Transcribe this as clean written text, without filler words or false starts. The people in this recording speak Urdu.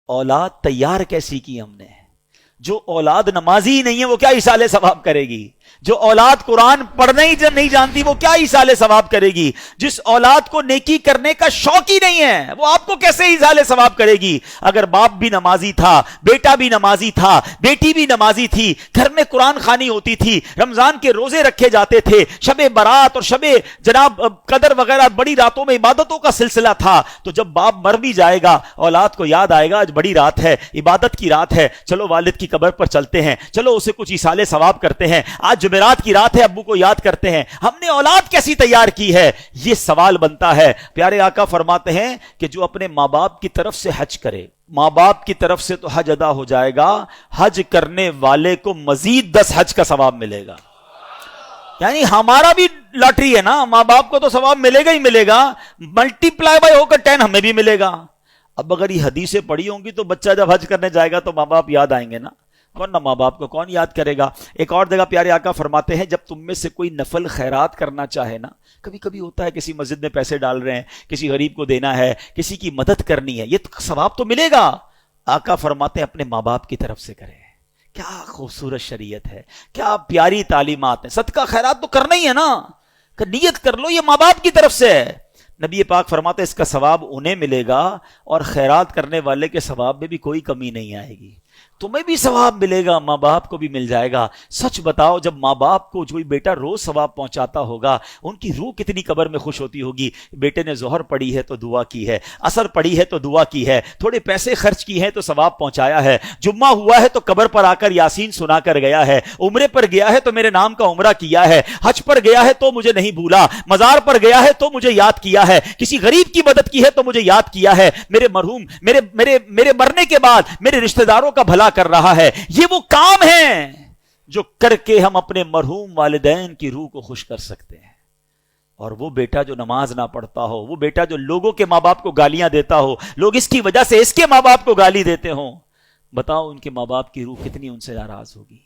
اولاد تیار کیسی کی ہم نے؟ جو اولاد نمازی نہیں ہے وہ کیا ایصال ثواب کرے گی؟ جو اولاد قرآن پڑھنا ہی نہیں جانتی وہ کیا ایصال ثواب کرے گی؟ جس اولاد کو نیکی کرنے کا شوق ہی نہیں ہے وہ آپ کو کیسے ایصال ثواب کرے گی؟ اگر باپ بھی نمازی تھا، بیٹا بھی نمازی تھا، بیٹی بھی نمازی تھی، گھر میں قرآن خوانی ہوتی تھی، رمضان کے روزے رکھے جاتے تھے، شب برات اور شب جناب قدر وغیرہ بڑی راتوں میں عبادتوں کا سلسلہ تھا، تو جب باپ مر بھی جائے گا اولاد کو یاد آئے گا آج بڑی رات ہے، عبادت کی رات ہے، چلو والد کی قبر پر چلتے ہیں، چلو اسے کچھ ایصال ثواب کرتے ہیں، آج جمعرات کی رات ہے ابو کو یاد کرتے ہیں۔ ہم نے اولاد کیسی تیار کی ہے؟ یہ سوال بنتا ہے۔ پیارے آقا فرماتے ہیں کہ جو اپنے ماں باپ کی طرف سے حج کرے، ماں باپ کی طرف سے تو حج ادا ہو جائے گا، حج کرنے والے کو مزید 10 حج کا ثواب ملے گا۔ یعنی ہمارا بھی لاٹری ہے نا، ماں باپ کو تو ثواب ملے گا ہی ملے گا، ملٹی پلائی بائی ہو کر 10 ہمیں بھی ملے گا۔ اب اگر یہ حدیثیں پڑھی ہوں گی تو بچہ جب حج کرنے جائے گا تو ماں باپ یاد آئیں گے نا، ورنہ ماں باپ کو کون یاد کرے گا؟ ایک اور جگہ پیارے آقا فرماتے ہیں جب تم میں سے کوئی نفل خیرات کرنا چاہے نا، کبھی کبھی ہوتا ہے کسی مسجد میں پیسے ڈال رہے ہیں، کسی غریب کو دینا ہے، کسی کی مدد کرنی ہے، یہ ثواب تو ملے گا۔ آقا فرماتے ہیں اپنے ماں باپ کی طرف سے کرے۔ کیا خوبصورت شریعت ہے، کیا پیاری تعلیمات ہیں۔ صدقہ خیرات تو کرنا ہی ہے نا، کہ نیت کر لو یہ ماں باپ کی طرف سے ہے۔ نبی پاک فرماتے ہیں اس کا ثواب انہیں ملے گا اور خیرات کرنے والے کے ثواب میں بھی کوئی کمی نہیں آئے گی، تمہیں بھی ثواب ملے گا، ماں باپ کو بھی مل جائے گا۔ سچ بتاؤ جب ماں باپ کو کوئی بیٹا روز ثواب پہنچاتا ہوگا ان کی روح کتنی قبر میں خوش ہوتی ہوگی۔ بیٹے نے ظہر پڑھی ہے تو دعا کی ہے، عصر پڑھی ہے تو دعا کی ہے، تھوڑے پیسے خرچ کی ہیں تو ثواب پہنچایا ہے، جمعہ ہوا ہے تو قبر پر آ کر یاسین سنا کر گیا ہے، عمرے پر گیا ہے تو میرے نام کا عمرہ کیا ہے، حج پر گیا ہے تو مجھے نہیں بھولا، مزار پر گیا ہے تو مجھے یاد کیا ہے، کسی غریب کی مدد کی ہے تو مجھے یاد کیا ہے، میرے مرحوم میرے مرنے کے بعد میرے رشتہ داروں کا بھلا کر رہا ہے۔ یہ وہ کام ہیں جو کر کے ہم اپنے مرحوم والدین کی روح کو خوش کر سکتے ہیں۔ اور وہ بیٹا جو نماز نہ پڑھتا ہو، وہ بیٹا جو لوگوں کے ماں باپ کو گالیاں دیتا ہو، لوگ اس کی وجہ سے اس کے ماں باپ کو گالی دیتے ہوں، بتاؤ ان کے ماں باپ کی روح کتنی ان سے ناراض ہوگی۔